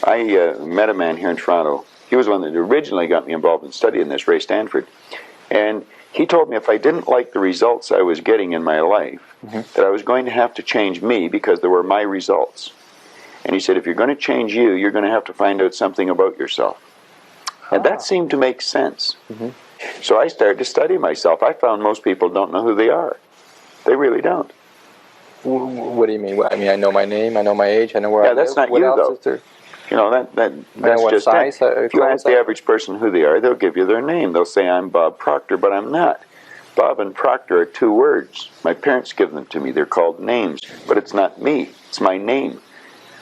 I met a man here in Toronto. He was one that originally got me involved in studying this, Ray Stanford. And he told me if I didn't like the results I was getting in my life, that I was going to have to change me because they were my results. And he said, if you're going to change you, you're going to have to find out something about yourself. And that seemed to make sense. So I started to study myself. I found most people don't know who they are. They really don't. What do you mean? I mean, I know my name, I know my age, I know where I live. Yeah, that's not what you, else though. is there? You know, that's what just size, it. If you ask the average person who they are, they'll give you their name. They'll say, I'm Bob Proctor, but I'm not. Bob and Proctor are two words. My parents give them to me. They're called names, but it's not me. It's my name.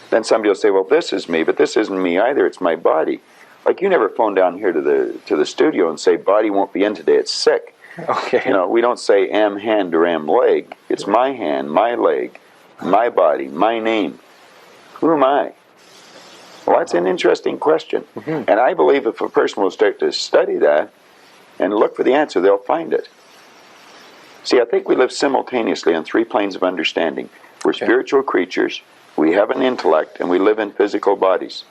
Then somebody will say, well, this is me, but this isn't me either. It's my body. Like, you never phone down here to the studio and say, body won't be in today, it's sick. Okay. You know, we don't say am hand or am leg. It's my hand, my leg, my body, my name. Who am I? Well, that's an interesting question. And I believe if a person will start to study that and look for the answer, they'll find it. See, I think we live simultaneously on three planes of understanding. We're spiritual creatures, we have an intellect, and we live in physical bodies.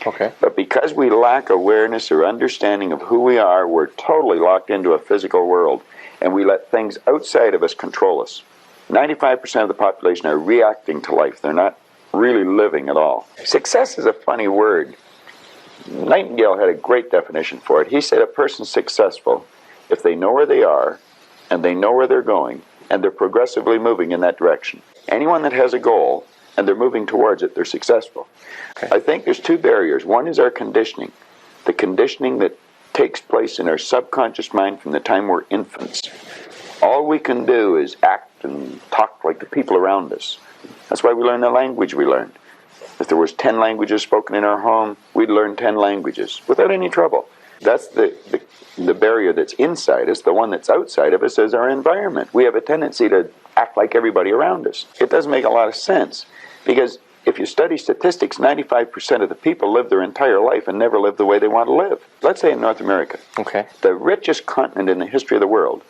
But because we lack awareness or understanding of who we are, we're totally locked into a physical world, and we let things outside of us control us. 95% of the population are reacting to life. They're not really living at all. Success is a funny word. Nightingale had a great definition for it. He said a person's successful if they know where they are, and they know where they're going, and they're progressively moving in that direction. Anyone that has a goal, and they're moving towards it, they're successful. I think there's two barriers. One is our conditioning. The conditioning that takes place in our subconscious mind from the time we're infants. All we can do is act and talk like the people around us. That's why we learn the language we learned. If there was 10 languages spoken in our home, we'd learn 10 languages without any trouble. That's the barrier that's inside us. The one that's outside of us is our environment. We have a tendency to act like everybody around us. It doesn't make a lot of sense, because if you study statistics, 95% of the people live their entire life and never live the way they want to live. Let's say in North America, the richest continent in the history of the world,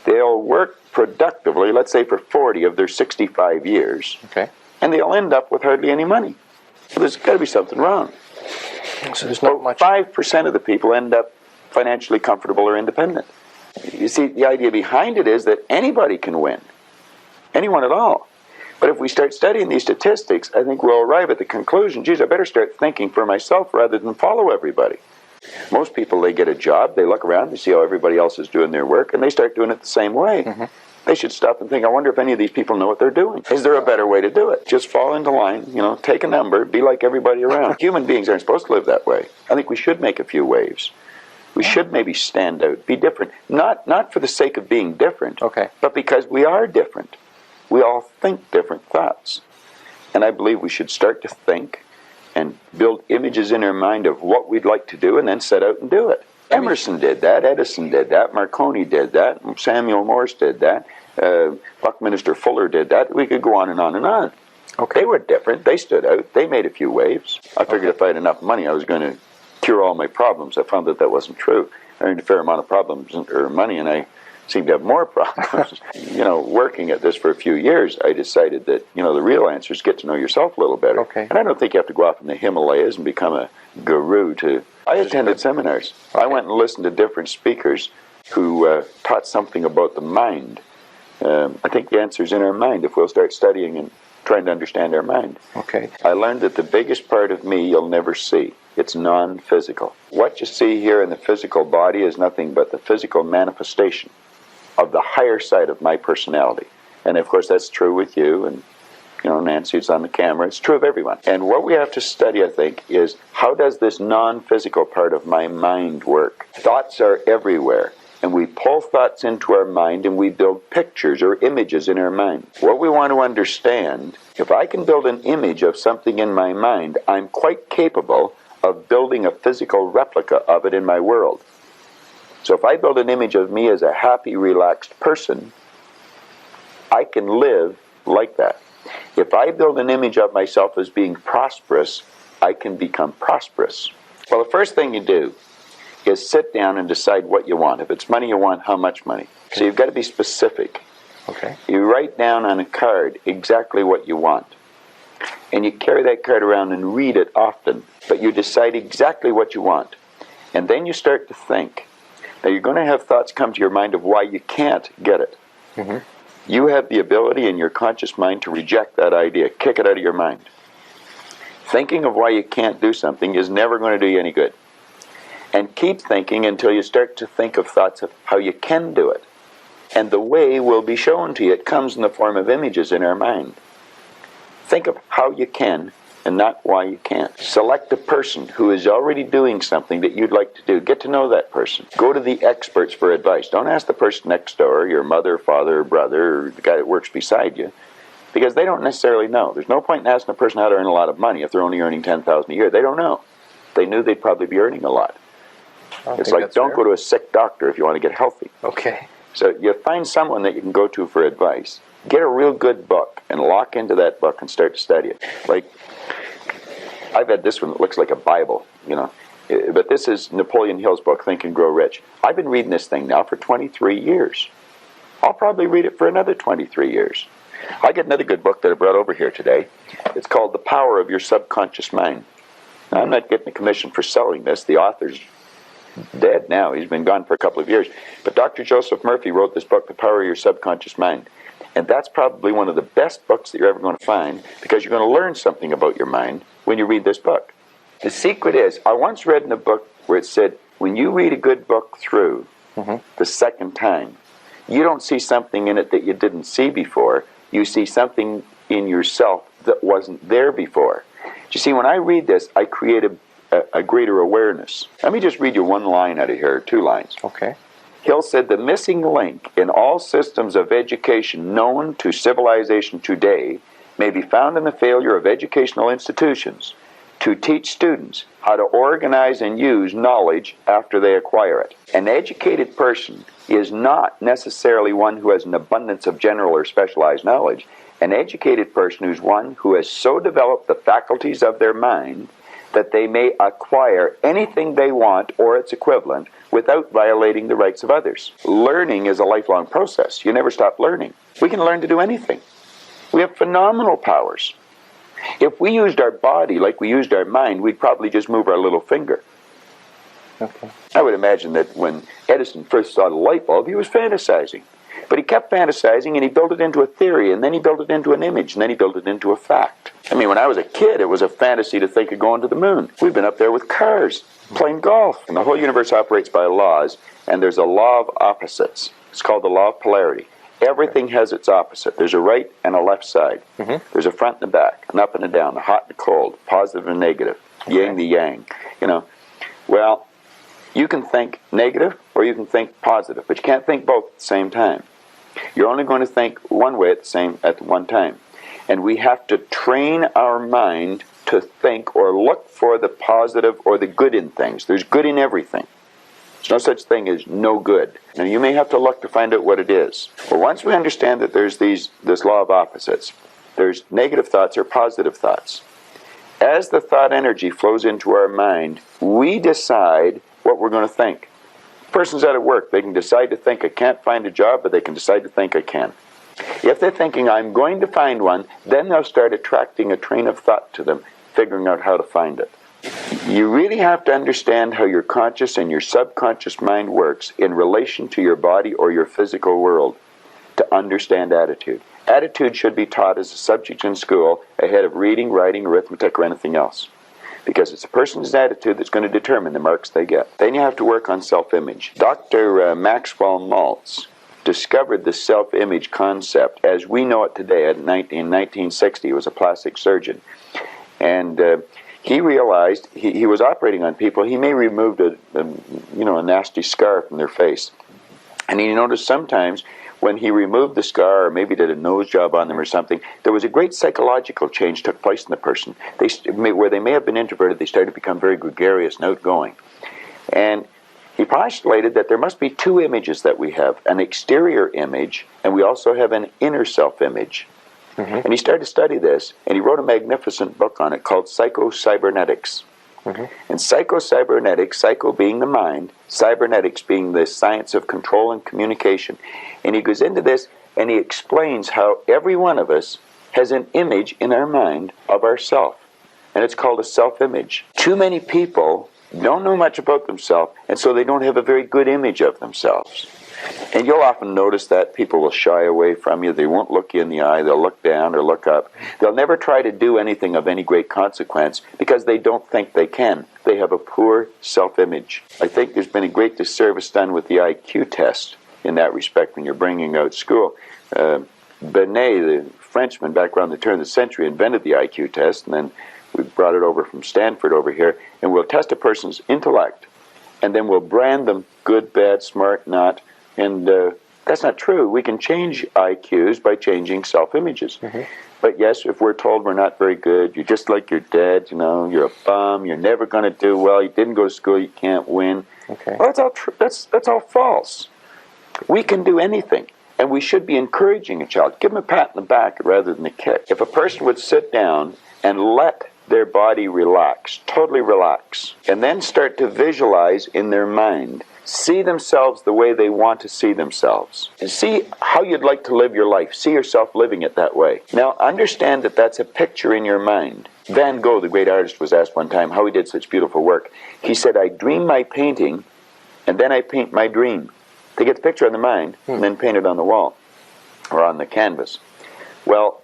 they'll work productively, let's say for 40 of their 65 years, and they'll end up with hardly any money. So there's got to be something wrong. So there's not much. 5% of the people end up financially comfortable or independent. You see, the idea behind it is that anybody can win. Anyone at all. But if we start studying these statistics, I think we'll arrive at the conclusion, geez, I better start thinking for myself rather than follow everybody. Most people, they get a job, they look around, they see how everybody else is doing their work, and they start doing it the same way. They should stop and think, I wonder if any of these people know what they're doing. Is there a better way to do it? Just fall into line, you know, take a number, be like everybody around. Human beings aren't supposed to live that way. I think we should make a few waves. We should maybe stand out, be different. Not for the sake of being different, but because we are different. We all think different thoughts. And I believe we should start to think and build images in our mind of what we'd like to do and then set out and do it. Emerson did that, Edison did that, Marconi did that, Samuel Morse did that, Buckminster Fuller did that. We could go on and on and on. They were different, they stood out, they made a few waves. I figured if I had enough money I was going to cure all my problems. I found that wasn't true. I earned a fair amount of problems or money, and I seem to have more problems. You know, working at this for a few years, I decided that, you know, the real answer is get to know yourself a little better. And I don't think you have to go off in the Himalayas and become a guru to... I attended seminars. I went and listened to different speakers who taught something about the mind. I think the answer is in our mind if we'll start studying and trying to understand our mind. I learned that the biggest part of me you'll never see. It's non-physical. What you see here in the physical body is nothing but the physical manifestation of the higher side of my personality. And of course that's true with you, and you know, Nancy's on the camera. It's true of everyone. And what we have to study, I think, is how does this non-physical part of my mind work? Thoughts are everywhere, and we pull thoughts into our mind and we build pictures or images in our mind. What we want to understand, if I can build an image of something in my mind, I'm quite capable of building a physical replica of it in my world. So if I build an image of me as a happy, relaxed person, I can live like that. If I build an image of myself as being prosperous, I can become prosperous. Well, the first thing you do is sit down and decide what you want. If it's money you want, how much money? So you've got to be specific. You write down on a card exactly what you want. And you carry that card around and read it often, but you decide exactly what you want. And then you start to think. Now you're going to have thoughts come to your mind of why you can't get it. Mm-hmm. You have the ability in your conscious mind to reject that idea, kick it out of your mind. Thinking of why you can't do something is never going to do you any good. And keep thinking until you start to think of thoughts of how you can do it. And the way will be shown to you. It comes in the form of images in our mind. Think of how you can and not why you can't. Select a person who is already doing something that you'd like to do. Get to know that person. Go to the experts for advice. Don't ask the person next door, your mother, father, brother, or the guy that works beside you, because they don't necessarily know. There's no point in asking a person how to earn a lot of money if they're only earning $10,000 a year. They don't know. If they knew, they'd probably be earning a lot. It's like, don't go to a sick doctor if you want to get healthy. Okay. So you find someone that you can go to for advice. Get a real good book and lock into that book and start to study it. Like, I've had this one that looks like a Bible, you know. But this is Napoleon Hill's book, Think and Grow Rich. I've been reading this thing now for 23 years. I'll probably read it for another 23 years. I get another good book that I brought over here today. It's called The Power of Your Subconscious Mind. Now, I'm not getting a commission for selling this. The author's dead now. He's been gone for a couple of years. But Dr. Joseph Murphy wrote this book, The Power of Your Subconscious Mind. And that's probably one of the best books that you're ever going to find, because you're going to learn something about your mind when you read this book. The secret is, I once read in a book where it said, when you read a good book through the second time, you don't see something in it that you didn't see before. You see something in yourself that wasn't there before. You see, when I read this, I create a greater awareness. Let me just read you one line out of here, 2 lines. Okay. Hill said, the missing link in all systems of education known to civilization today may be found in the failure of educational institutions to teach students how to organize and use knowledge after they acquire it. An educated person is not necessarily one who has an abundance of general or specialized knowledge. An educated person is one who has so developed the faculties of their mind that they may acquire anything they want or its equivalent without violating the rights of others. Learning is a lifelong process. You never stop learning. We can learn to do anything. We have phenomenal powers. If we used our body like we used our mind, we'd probably just move our little finger. Okay. I would imagine that when Edison first saw the light bulb, he was fantasizing. But he kept fantasizing, and he built it into a theory, and then he built it into an image, and then he built it into a fact. I mean, when I was a kid, it was a fantasy to think of going to the moon. We've been up there with cars, playing golf. And the whole universe operates by laws, and there's a law of opposites. It's called the law of polarity. Everything has its opposite. There's a right and a left side. There's a front and a back, an up and a down, a hot and a cold, positive and negative, yin the yang. You know, well, you can think negative or you can think positive, but you can't think both at the same time. You're only going to think one way at one time. And we have to train our mind to think or look for the positive or the good in things. There's good in everything. There's no such thing as no good. Now, you may have to look to find out what it is. But once we understand that there's this law of opposites, there's negative thoughts or positive thoughts. As the thought energy flows into our mind, we decide what we're going to think. Person's out at work, they can decide to think, I can't find a job, but they can decide to think, I can. If they're thinking, I'm going to find one, then they'll start attracting a train of thought to them, figuring out how to find it. You really have to understand how your conscious and your subconscious mind works in relation to your body or your physical world to understand attitude. Attitude should be taught as a subject in school ahead of reading, writing, arithmetic, or anything else. Because it's a person's attitude that's going to determine the marks they get. Then you have to work on self-image. Dr. Maxwell Maltz discovered the self-image concept as we know it today. In 1960, he was a plastic surgeon. And he realized he was operating on people. He may removed a nasty scar from their face. And he noticed sometimes when he removed the scar or maybe did a nose job on them or something, there was a great psychological change took place in the person. Where they may have been introverted, they started to become very gregarious and outgoing. And he postulated that there must be 2 images that we have, an exterior image, and we also have an inner self-image. And he started to study this, and he wrote a magnificent book on it called Psycho-Cybernetics. And psycho-cybernetics, psycho being the mind, cybernetics being the science of control and communication. And he goes into this and he explains how every one of us has an image in our mind of ourself, and it's called a self-image. Too many people don't know much about themselves, and so they don't have a very good image of themselves. And you'll often notice that people will shy away from you. They won't look you in the eye. They'll look down or look up. They'll never try to do anything of any great consequence because they don't think they can. They have a poor self-image. I think there's been a great disservice done with the IQ test in that respect when you're bringing out school. Benet, the Frenchman back around the turn of the century, invented the IQ test, and then we brought it over from Stanford over here, and we'll test a person's intellect, and then we'll brand them good, bad, smart, not. And that's not true. We can change IQs by changing self-images. Mm-hmm. But yes, if we're told we're not very good, you're just like your dad, you're a bum, you're never going to do well, you didn't go to school, you can't win. Okay. Well, that's all that's all false. We can do anything, and we should be encouraging a child. Give them a pat in the back rather than a kick. If a person would sit down and let their body relax, totally relax, and then start to visualize in their mind, see themselves the way they want to see themselves, and see how you'd like to live your life. See yourself living it that way. Now, understand that that's a picture in your mind. Van Gogh, the great artist, was asked one time how he did such beautiful work. He said, I dream my painting, and then I paint my dream. They get the picture in the mind, and then paint it on the wall, or on the canvas. Well,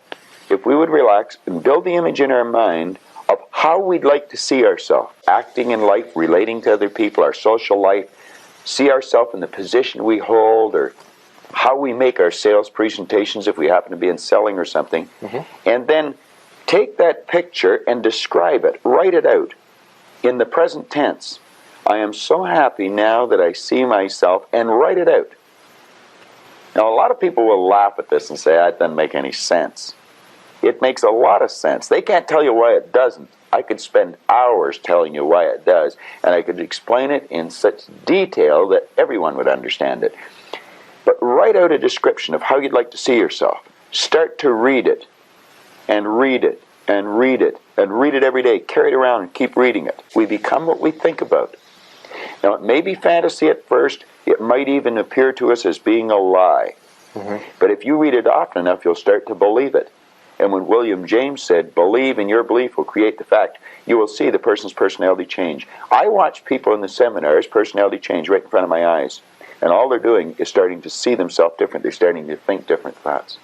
if we would relax and build the image in our mind of how we'd like to see ourselves, acting in life, relating to other people, our social life, see ourselves in the position we hold, or how we make our sales presentations if we happen to be in selling or something, and then take that picture and describe it, write it out in the present tense. I am so happy now that I see myself, and write it out. Now, a lot of people will laugh at this and say, that doesn't make any sense. It makes a lot of sense. They can't tell you why it doesn't. I could spend hours telling you why it does, and I could explain it in such detail that everyone would understand it. But write out a description of how you'd like to see yourself. Start to read it, and read it, and read it, and read it every day. Carry it around and keep reading it. We become what we think about. Now, it may be fantasy at first. It might even appear to us as being a lie. But if you read it often enough, you'll start to believe it. And when William James said, believe and your belief will create the fact, you will see the person's personality change. I watch people in the seminars, personality change right in front of my eyes. And all they're doing is starting to see themselves different. They're starting to think different thoughts.